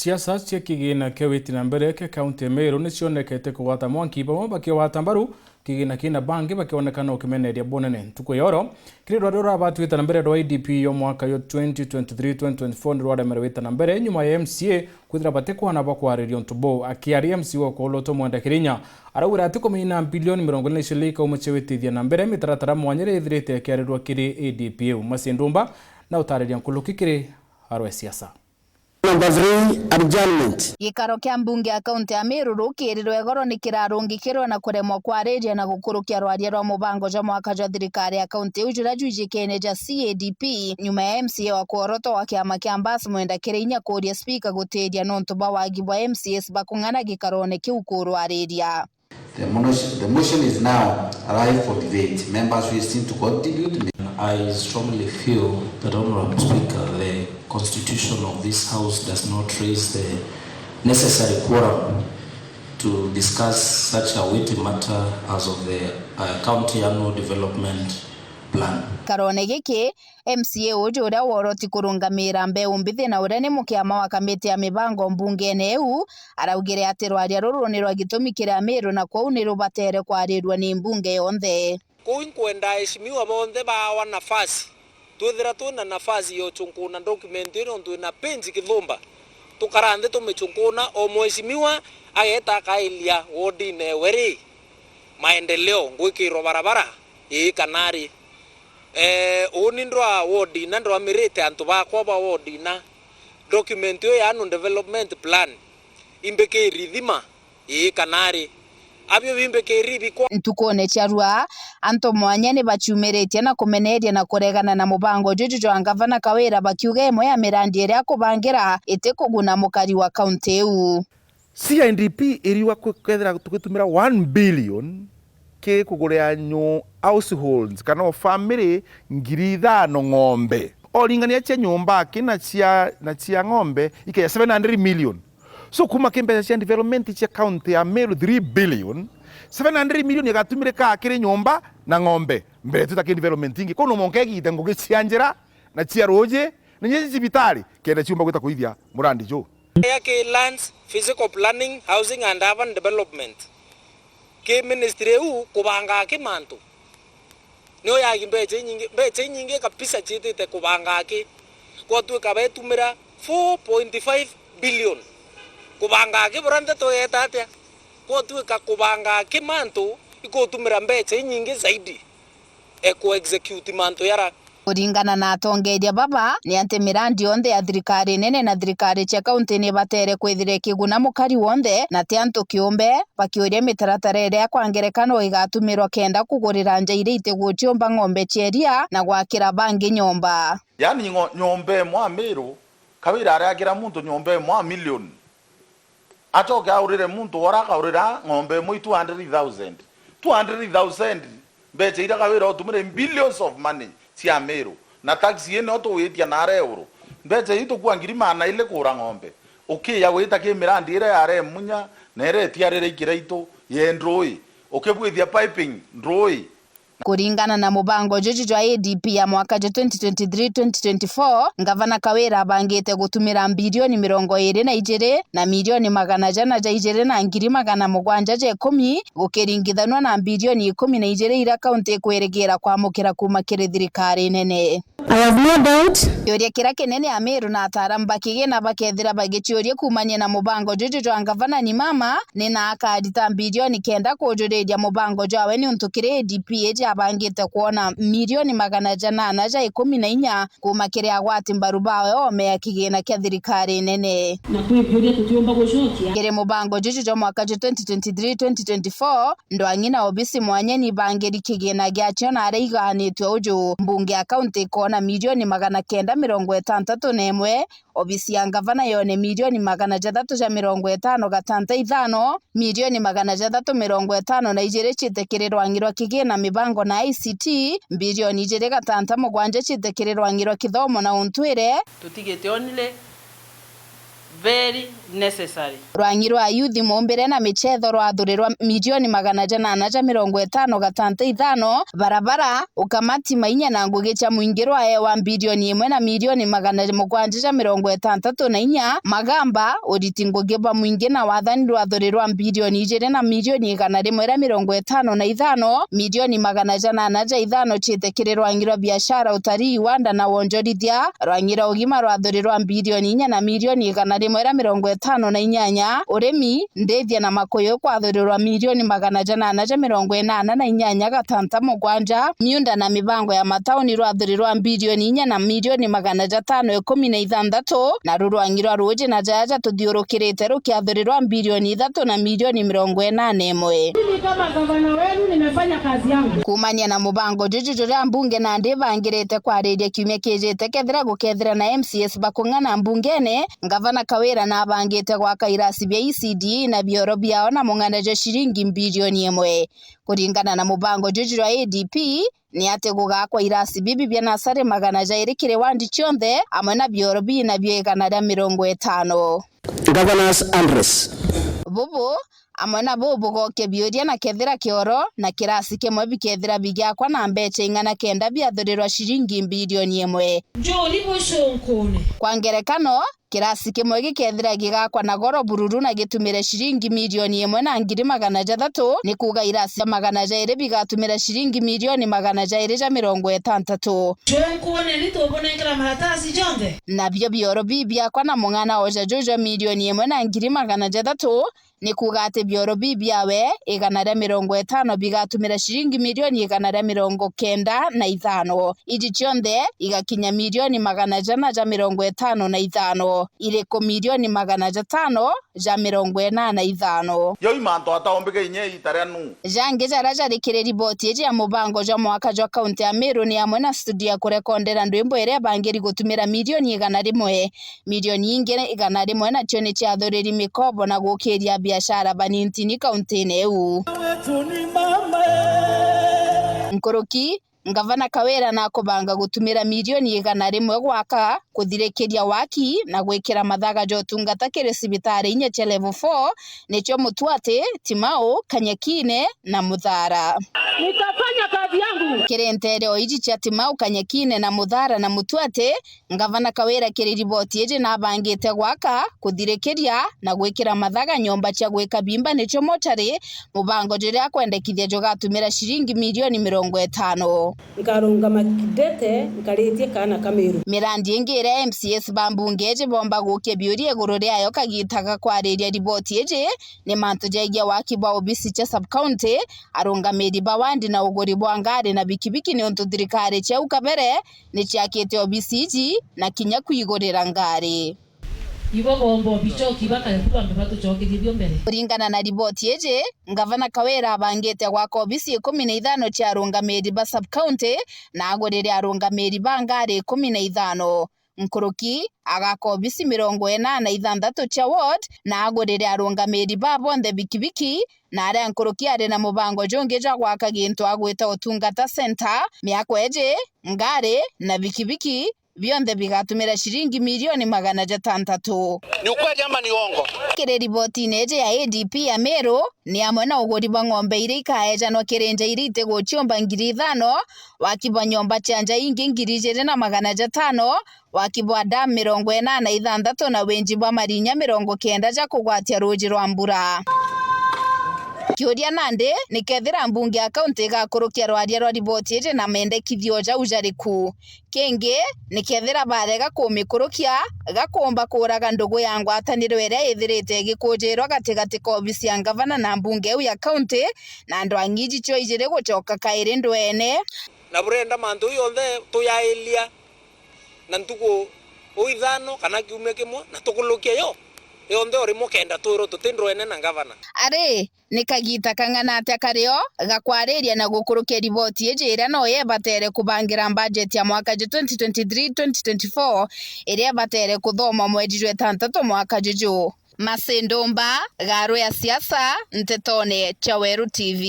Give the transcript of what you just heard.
siasa cia kigina kia WIITI NAMBERE ke kaunti ya MERU nicionekete kugwata mwanki bamwe bakiwata mbaru kigina kina bangi bakionekana ukimeneria bonene ntuko yoro kiri rwado rabatu WIITI NAMBERE rwa IDP yo mwaka yo 2023-2024 ni rwada mere WIITI NAMBERE nyuma ya MCA kwithira batekwana bakwaririo ntubo akiaria MC wa koloto mwenda kirinya arawira ati kumina bilioni 40 shilika umuche WIITI NAMBERE mitaratara mwanyere ithirite akiarirwa kiri ADP masindumba na utariria nkuluki kiri Gaarû E Ciaca. Number 3, adjournment. Gikaro kia mbunge ya kaunti ya MERU rukirirwe goro ni kirarungikirwe na kuremwa kwa redia na gukurukia rwaria rwa mubango jwa mwaka jwa thirikari ya kaunti ujura jwijikene ja CADP nyuma ya MCA wa kuoroto wa kiama kia mbasi mwenda kirinya kuria speaker guteria nontu ba wagi bwa MCS bakung'ana gikarone kiu kurwa redia. The motion is now arrived for debate. Members wishing to contribute. I strongly feel that, Honorable Speaker, the constitution of this House does not raise the necessary quorum to discuss such a WIITI matter as of the county annual development plan. Karone giki MCA uju uria woroti kurungamira mbeu mbithi na uria ni mukiama wa kamiti ya mibango mbungene eu araugire ati rwaria ruru ni rwa gitumi kiria MERU na kwau ni rubatere kwarirwa ni mbunge yonthe kwenda heshimiwa bonthe bawa nafasi twithira twina nafasi yo chunkuna document ino twina penji kithumba tukarande tumichunkuna o mheshimiwa ageta kailia wodine weri maendeleo ngwikirwo barabara kanari unindwa wodina ndwa mirite antu bakwa ba wodina document yo ya annual development plan imbeke rithima kanari abyo bimbeke ribikwa ntukone charua anto mwanya ni bachumeretie na kumeneria na kuregana na mubango juju jwa gavana Kawira bakiuga imwe ya mirandi iria kubangira ite kuguna mukari wa kaunti eu CNDP iriwa kwethera tukitumira 1 billion ke kuguria nyu households kana family 5,000 ng'ombe olingania cia nyumba kina cia ng'ombe ike 700 million. So kuma kembe cia development cia county ya MERU 3 billion 700 million igatumire ka kiri nyumba na ng'ombe mbere tutaki development ingi kono monkegi itengo gicianjira na cia roje na nyezi cibitari kenda ciumba gwita kuithia murandi jo yake lands physical planning housing and urban development ke ministry u kubanga ke mantu niyo yagi mbeche nyingi kabisa chitite kubanga ke kwa tu kabetumira 4.5 billion kubanga ke burande to yetatia kwa tu kubanga ke mantu ikotumira mbeche nyingi zaidi ku execute mantu yara kuringana na atongeria baba ni ante mirandi yonthe ya thirikari nene na thirikari cia kaunti ni batere kwithire kiguna mukari wonthe na ti antu kiumbe bakiuria mitaratara iria kwa ngerekano igatumirwa kenda kugurira njaire itegutiumba ng'ombe cheria na gwakira bangi nyomba yani nyombe mwa MERU Kawira aragira muntu nyombe mwa million atoke aurire muntu oraka aurira ng'ombe mwa 200,000 mbeche ira Kawira otumire billions of money cia MERU na taxi eno to wetia na euro mbeche ito kwa ngirima ile kura ng'ombe ya weta ke mirandi ira yare munya na ire tiarere ikira ito ye ndroi okebwithia piping ndroi kuringana na mubango juju jwa ADP ya mwaka 2023-2024 gavana Kawira bangite gutumira bilioni 22 na milioni 100 na ngiri 710 gukiringithanwa na bilioni 12 ira kaunti kweregera kwamukira kuma kiri thirikari nene. I have no doubt. Yoria kira kinene ya MERU na ataaramu bakigina bakethira bagichiuria kumanya na mubango juju jwa gavana ni mama nina akadita bilioni 9 kujuriria mubango jwawe ni untukire ADP eja bangite kuona milioni 114 kuma kiria gwati mbaru bawe ome ya kigina kia thirikari nene na kwiburia tutiomba gucokia kire mubango juju jwa mwaka 2023-2024 ndwang'ina obisi mwanya ni bangiri kigina giacho na araiganitwe uju mbunge ya kaunti kona milioni 961 obisi ya gavana yone milioni 355 milioni 350 na ijere chitekererwa ngirwa kigina mibango na ICT bilioni 2.7 chitekererwa ngirwa kithomo na untwire tutigete onile very necessary. Rwangi rwa yuthi mumbire na michetho rwathurirwa milioni 855 barabara ukamati mainya na ngugi cha muingi rwaewa bilioni 1 na milioni 764 magamba uriti ngugi ba muingi na wathani rwathurirwa bilioni 2 na milioni 155 milioni 805 chitekire rwangi rwa biashara utarii wanda na wonjorithia rwangi rwa ugima rwathurirwa bilioni 4 na milioni 158 urimi ndethia na makoyo kwathurirwa milioni 888 gatanta mugwanja miunda na mibango ya matauni rwathurirwa bilioni 4 na milioni 516 na rurwangi rwa ruji na jaja tuthiurukirite rukiathurirwa bilioni 3 na milioni 81. Kama gavana wenu nimefanya kazi yangu. Kumania na mubango juju ria mbunge na ndibangirite kwariria kiumia kijite kethira gukethira na MCS bakung'ana mbungene gavana Kawira na bangite gwaka irasi bia ECD na bioro biao na mung'anaje shilingi bilioni 1 kuringana na mubango juju wa ADP ni ate gugakwa irasi bibi bia nasare 200 kire wandi chionthe amwe na bioro bi na bia 150. Governor's address. Bubu amwe na bubu goke biuria na kethira kioro na kirasi kimwe bikethira bigyakwa na mbeche 900 biathurirwa shilingi bilioni 1. Joli bushonkone. Kwa ngerekano kirasi kimwe gikethira gigakwa na goro bururu na gitumire shilingi milioni 1 na ngiri 600 ni kuga irasi 200 bigatumira shilingi milioni 260. Shonkone litobonekera maratasi jonde. Na byo bioro bibyakwa na mung'ana oja jojo milioni 1 na ngiri 600 ni kuga ati bioro bibyawe 150 bigatumira shilingi milioni 195 iji chionde igakinya milioni 555 ireko milioni 585 yo imanto ataombeke inye itarianu jange jarikire riboti eje ya mubango ja mwaka jwa kaunti ya Meru ni amwe na studio ya kurekondera ndwimbo ere bangiri gutumira milioni 100 milioni ingene 100 na chone cha thoreri mikobo na gukiria biashara banintini kaunti neu Nkoroki Gavana Kawira na kubanga gutumira milioni 100 gwaka kuthirekeria waki na gwikira mathaga jotungata kire sibitari inya cha level 4 nicho Mutuate, Timao, Kanyakine na Muthara. Nitafanya kazi yangu. Kirentere oiji cha Timao, Kanyakine na Muthara na Mutuate Gavana Kawira kiri riboti eje na bangite gwaka kuthirekeria na gwikira mathaga nyomba cha gwika bimba nicho mochari mubango jiria kwendekithia jogatumira shilingi milioni 50. Nkarunga makidete nkaritie kana Kameru. Mirandi ingire MCS bambunge eje bomba guke biurie gururi ayo kagitaga kwariria riboti eje ni mantu jagia waki bwa obisi cha sub county arungamiri bawandi na uguri bwa ngari na bikibiki ni onto thirikari cha ukabere ni chiakite obisi ji na kinya kuigurira ngari. Ibo bombo bichoki bakakuba mbato choki thibyo mbere. Kuringana na riboti eje Gavana Kawira bangite gwaka obisi 15 cha arungamiri ba sub county na agurire arungamiri bangari 15. Nkoroki agaka obisi 86 cha ward na agurire arungamiri ba bonde bikibiki na aria Nkoroki ari na mubango jonge ja gwaka gintu agwita utungata center miako eje ngari na bikibiki bionde bigatumira shilingi milioni 600. Ni ukweli ama ni uongo? Kire riboti neje ya ADP ya Meru ni amwe na uguri bwa ng'ombe ire ikaeja no kirenja irite guchiomba ngiri 5 wakibwa nyomba chanja ingi ngiri 2,500 wakibwa damu 86 na wenji bwa marinya 90 ja kugwatia ruji rwa mbura. Kiuria nande ni kethira mbunge ya kaunti gakurukia rwaria rwa riboti eje na mendekithio ja ujariku kenge ni kethira barega kumikurukia gakomba kuraga ndugu ya ngwataniro ere ithirite gikujirwa gatigati ka obisi ya gavana na mbunge ya kaunti na andu angiji cho ijire gucoka kairi ndwene na burenda mantu yonthe tuyailia na ntugo uithano kana kiume kimwe na tukulukia yo yonthe ori mukenda turo tutindrwene na gavana ari ni kagita kang'ana atia kario gakwariria na gukurukia riboti eje ira no yebatere kubangira budget ya mwaka 2023-2024 iria batere kuthoma mwezi 6 mwaka juju Masendomba Gaarû E Ciaca ntetone cha WIITI TV.